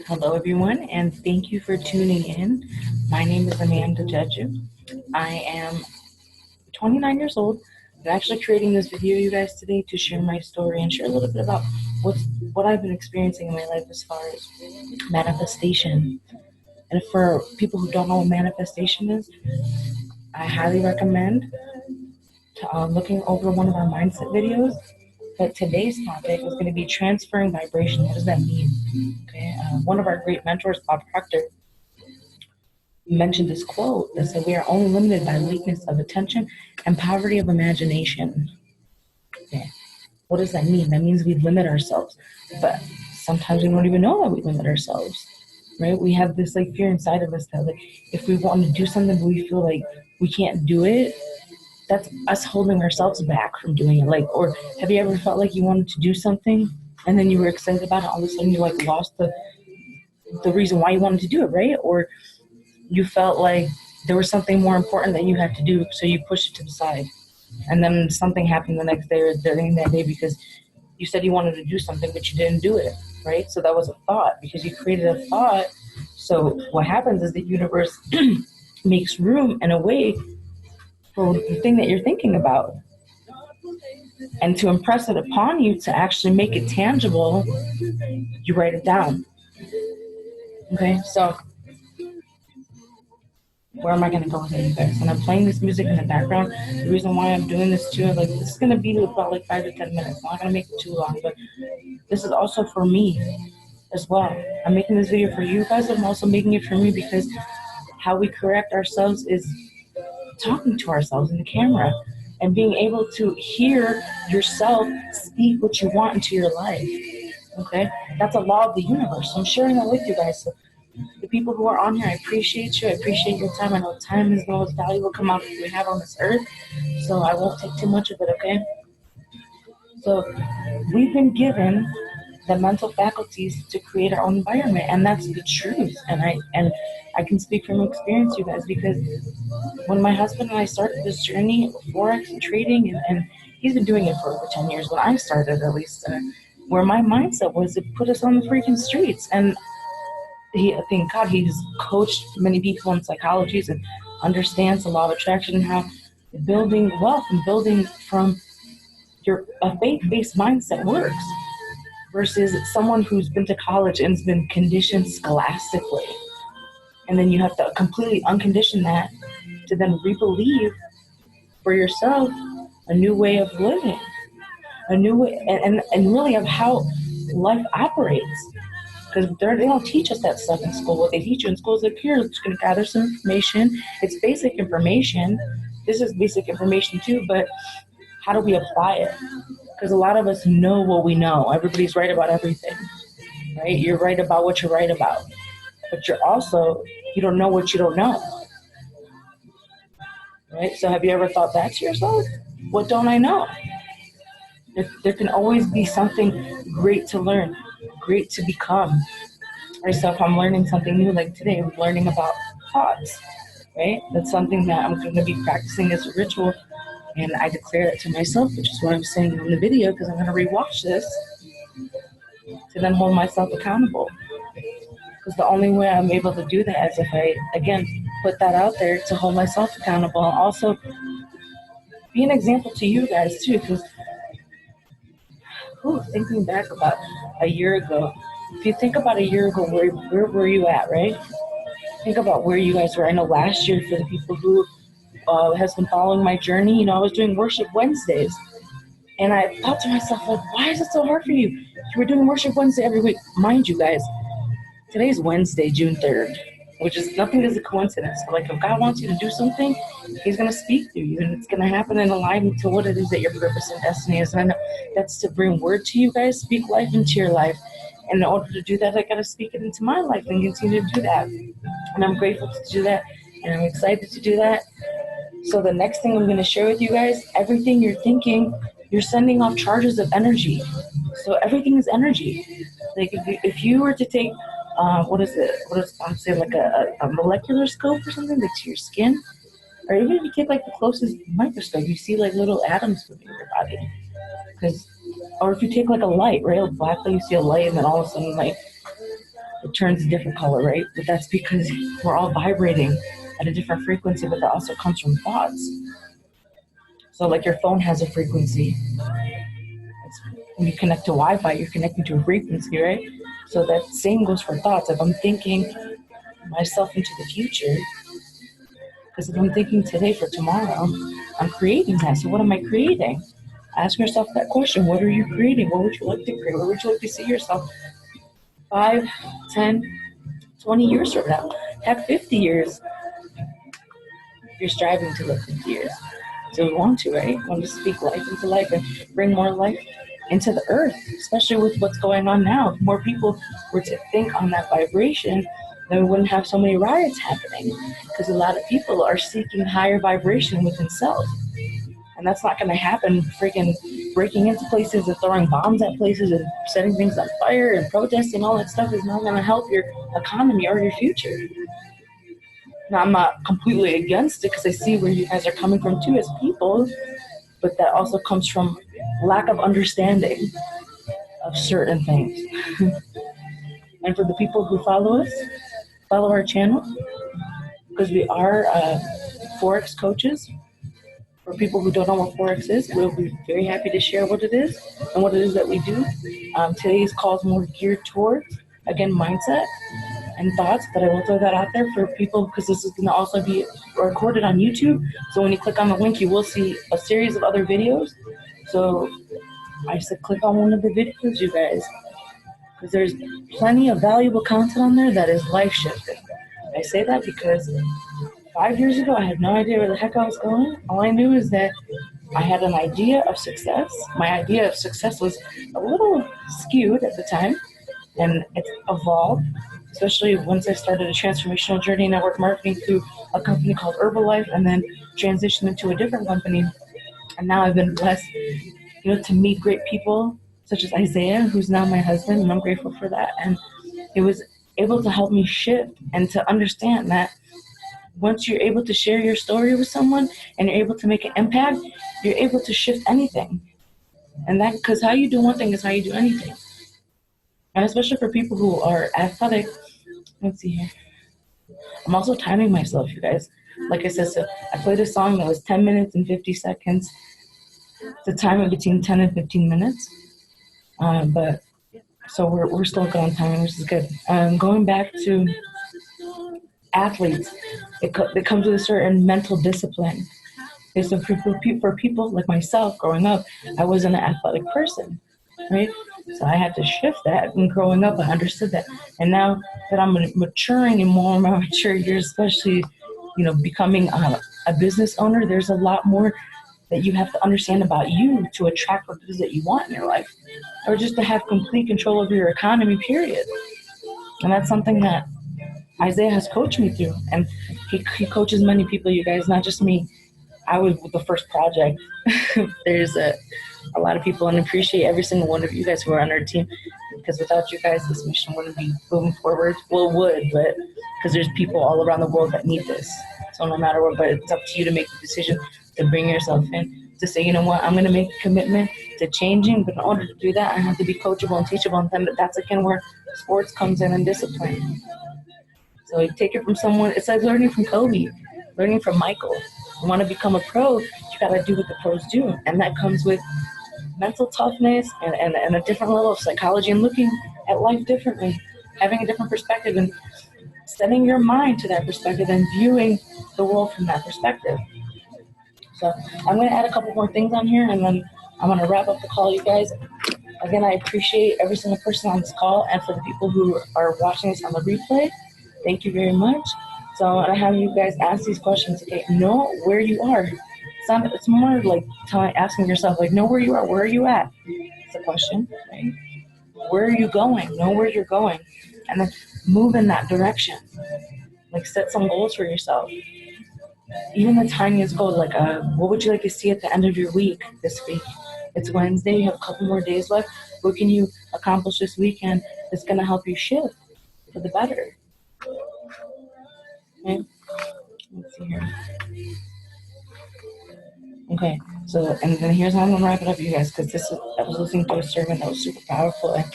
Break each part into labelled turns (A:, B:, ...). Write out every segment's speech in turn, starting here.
A: Hello, everyone, and thank you for tuning in. My name is Amanda Jeju. I am 29 years old. I'm actually creating this video, you guys, today to share my story and share a little bit about what I've been experiencing in my life as far as manifestation. And for people who don't know what manifestation is, I highly recommend looking over one of our mindset videos. But today's topic is going to be transferring vibration. What does that mean? Okay, one of our great mentors, Bob Proctor, mentioned this quote that said, "We are only limited by weakness of attention and poverty of imagination." Okay, what does that mean? That means we limit ourselves, but sometimes we don't even know that we limit ourselves. Right? We have this like fear inside of us that like if we want to do something, but we feel like we can't do it, that's us holding ourselves back from doing it. Like, or have you ever felt like you wanted to do something and then you were excited about it, all of a sudden you like lost the reason why you wanted to do it, right? Or you felt like there was something more important that you had to do, so you pushed it to the side. And then something happened the next day or during that day because you said you wanted to do something, but you didn't do it, right? So that was a thought because you created a thought. So what happens is the universe makes room and a way for the thing that you're thinking about. And to impress it upon you, to actually make it tangible, you write it down. Okay, so where am I going to go with it, you guys? And I'm playing this music in the background. The reason why I'm doing this too, like this is going to be about like 5 to 10 minutes. I'm not going to make it too long, but this is also for me as well. I'm making this video for you guys, but I'm also making it for me because how we correct ourselves is talking to ourselves in the camera and being able to hear yourself speak what you want into your life. Okay? That's a law of the universe. So I'm sharing that with you guys. So the people who are on here, I appreciate you. I appreciate your time. I know time is the most valuable commodity we have on this earth. So I won't take too much of it, okay? So we've been given the mental faculties to create our own environment, and that's the truth. And I can speak from experience, you guys, because when my husband and I started this journey of forex and trading, and he's been doing it for over 10 years when I started, at least, where my mindset was to put us on the freaking streets. And thank God, he's coached many people in psychologies and understands the law of attraction and how building wealth and building from a faith-based mindset works versus someone who's been to college and has been conditioned scholastically. And then you have to completely uncondition that to then re-believe for yourself a new way of living, a new way, and really of how life operates. Because they don't teach us that stuff in school. What they teach you in school is like, here, just going to gather some information. It's basic information. This is basic information too, but how do we apply it? Because a lot of us know what we know. Everybody's right about everything, right? You're right about what you're right about. But you don't know what you don't know. Right? So have you ever thought that to yourself? What don't I know? There can always be something great to learn, great to become. Right? So if I'm learning something new, like today, I'm learning about thoughts, right? That's something that I'm going to be practicing as a ritual, and I declare it to myself, which is what I'm saying on the video, because I'm going to rewatch this to then hold myself accountable. Because the only way I'm able to do that is if I, again, put that out there to hold myself accountable, and also be an example to you guys too. Because thinking back about a year ago, if you think about a year ago, where were you at, right? Think about where you guys were. I know last year, for the people who has been following my journey, I was doing worship Wednesdays. And I thought to myself, like, why is it so hard for you? You were doing worship Wednesday every week. Mind you guys, today's Wednesday, June 3rd, which is nothing is a coincidence. Like, if God wants you to do something, he's going to speak through you, and it's going to happen in alignment to what it is that your purpose and destiny is. And I know that's to bring word to you guys, speak life into your life. And in order to do that, I got to speak it into my life and continue to do that. And I'm grateful to do that, and I'm excited to do that. So the next thing I'm going to share with you guys, everything you're thinking, you're sending off charges of energy. So everything is energy. Like if you were to take, what is I'm saying, like a molecular scope or something, like to your skin, or even if you take like the closest microscope, you see like little atoms within your body. Or if you take like a light, right, a black light, you see a light, and then all of a sudden, like, it turns a different color, right? But that's because we're all vibrating at a different frequency, but that also comes from thoughts. So like your phone has a frequency. When you connect to Wi-Fi, you're connecting to a frequency, right? So that same goes for thoughts. If I'm thinking myself into the future, because if I'm thinking today for tomorrow, I'm creating that. So what am I creating? Ask yourself that question. What are you creating? What would you like to create? Where would you like to see yourself 5, 10, 20 years from now? Have 50 years. You're striving to live 50 years. So we want to, right? We want to speak life into life and bring more life into the earth, especially with what's going on now. If more people were to think on that vibration, then we wouldn't have so many riots happening, because a lot of people are seeking higher vibration within self. And that's not going to happen freaking breaking into places and throwing bombs at places and setting things on fire and protesting. All that stuff is not going to help your economy or your future. Now, I'm not completely against it, because I see where you guys are coming from too as people, but that also comes from lack of understanding of certain things. And for the people who follow us, follow our channel, because we are Forex coaches. For people who don't know what Forex is, we'll be very happy to share what it is and what it is that we do. Today's call is more geared towards, again, mindset and thoughts, but I will throw that out there for people, because this is going to also be recorded on YouTube. So when you click on the link, you will see a series of other videos. So I said click on one of the videos, you guys, because there's plenty of valuable content on there that is life-shifting. I say that because 5 years ago, I had no idea where the heck I was going. All I knew is that I had an idea of success. My idea of success was a little skewed at the time, and it's evolved, especially once I started a transformational journey in network marketing through a company called Herbalife, and then transitioned into a different company. And now I've been blessed, to meet great people such as Isaiah, who's now my husband, and I'm grateful for that. And it was able to help me shift and to understand that once you're able to share your story with someone and you're able to make an impact, you're able to shift anything. And that, because how you do one thing is how you do anything. And especially for people who are athletic, let's see here. I'm also timing myself, you guys. Like I said, so I played a song that was 10 minutes and 50 seconds. The time in between 10 and 15 minutes. But so we're still good on timing, which is good. Going back to athletes, it comes with a certain mental discipline. Okay, so for people like myself growing up, I wasn't an athletic person, right? So I had to shift that. And growing up, I understood that. And now that I'm maturing in more and more mature years, especially, becoming a business owner, there's a lot more that you have to understand about you to attract what it is that you want in your life, or just to have complete control over your economy, period. And that's something that Isaiah has coached me through. And he coaches many people, you guys, not just me. I was the first project. There's a lot of people, and appreciate every single one of you guys who are on our team, because without you guys, this mission wouldn't be moving forward. Well, it would, but because there's people all around the world that need this. So no matter what, but it's up to you to make the decision to bring yourself in, to say, you know what, I'm going to make a commitment to changing, but in order to do that, I have to be coachable and teachable, and then that's again where sports comes in and discipline. So you take it from someone, it's like learning from Kobe, learning from Michael. You want to become a pro, you got to do what the pros do. And that comes with mental toughness and a different level of psychology and looking at life differently, having a different perspective and setting your mind to that perspective and viewing the world from that perspective. So I'm going to add a couple more things on here, and then I'm going to wrap up the call, you guys. Again, I appreciate every single person on this call, and for the people who are watching this on the replay, thank you very much. So I have you guys ask these questions. Okay, know where you are. It's more like asking yourself, like, know where you are. Where are you at? It's a question, right? Where are you going? Know where you're going, and then move in that direction. Like, set some goals for yourself. Even the tiniest goals, like, what would you like to see at the end of your week this week? It's Wednesday. You have a couple more days left. What can you accomplish this weekend that's going to help you shift for the better? Okay. Let's see here. Okay, so, and then here's how I'm going to wrap it up, you guys, because I was listening to a sermon that was super powerful, and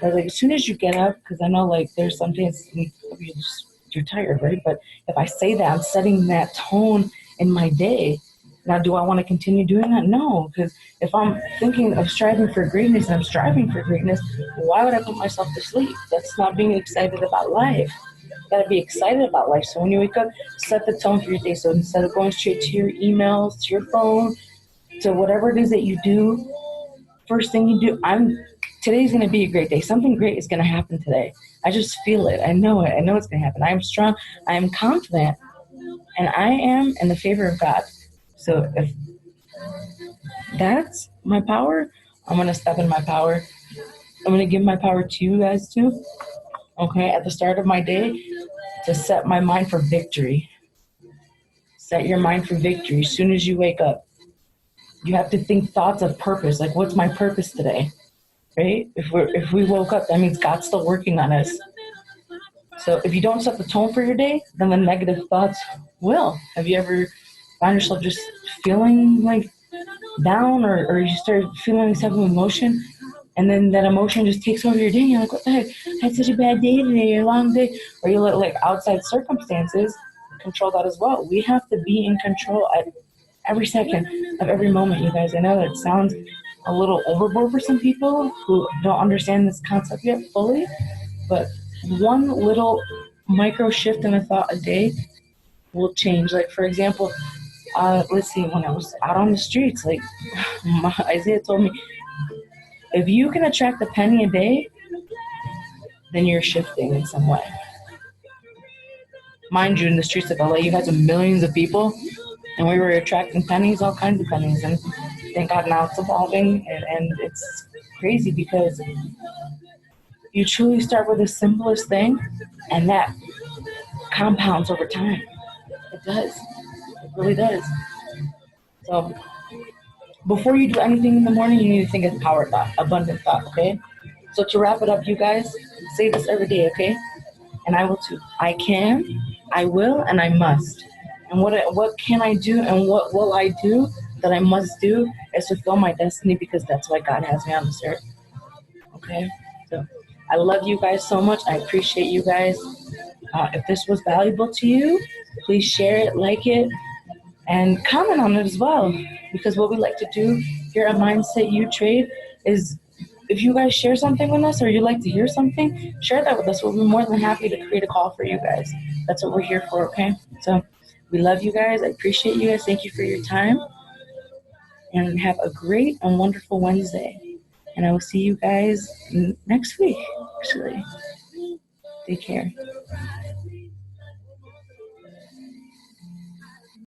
A: But like as soon as you get up, because I know like there's some days you're tired, right? But if I say that, I'm setting that tone in my day. Now, do I want to continue doing that? No, because if I'm thinking of striving for greatness and I'm striving for greatness, why would I put myself to sleep? That's not being excited about life. You gotta be excited about life. So when you wake up, set the tone for your day. So instead of going straight to your emails, to your phone, to whatever it is that you do, first thing you do, today's gonna be a great day. Something great is gonna happen today. I just feel it. I know it. I know it's gonna happen. I am strong. I am confident, and I am in the favor of God. So if that's my power, I'm gonna step in my power. I'm gonna give my power to you guys too. Okay, at the start of my day, to set my mind for victory. Set your mind for victory as soon as you wake up. You have to think thoughts of purpose. Like, what's my purpose today? Right? If we woke up, that means God's still working on us. So if you don't set the tone for your day, then the negative thoughts will. Have you ever found yourself just feeling like down, or you start feeling some emotion, and then that emotion just takes over your day, and you're like, what the heck? I had such a bad day today, a long day. Or you let like outside circumstances control that as well. We have to be in control at every second of every moment, you guys. I know that sounds a little overboard for some people who don't understand this concept yet fully, but one little micro shift in a thought a day will change. Like, for example, let's see, when I was out on the streets, like Isaiah told me, if you can attract a penny a day, then you're shifting in some way. Mind you, in the streets of LA, you had some millions of people, and we were attracting pennies, all kinds of pennies. And thank God now it's evolving, and it's crazy because you truly start with the simplest thing, and that compounds over time. It does. It really does. So before you do anything in the morning, you need to think of power thought, abundant thought, okay? So to wrap it up, you guys, say this every day, okay? And I will too. I can, I will, and I must. And what can I do and what will I do that I must do is fulfill my destiny, because that's why God has me on this earth. Okay? So I love you guys so much. I appreciate you guys. If this was valuable to you, please share it, like it, and comment on it as well. Because what we like to do here at Mindset You Trade is, if you guys share something with us or you'd like to hear something, share that with us. We'll be more than happy to create a call for you guys. That's what we're here for, okay? So we love you guys. I appreciate you guys. Thank you for your time. And have a great and wonderful Wednesday. And I will see you guys next week, actually. Take care.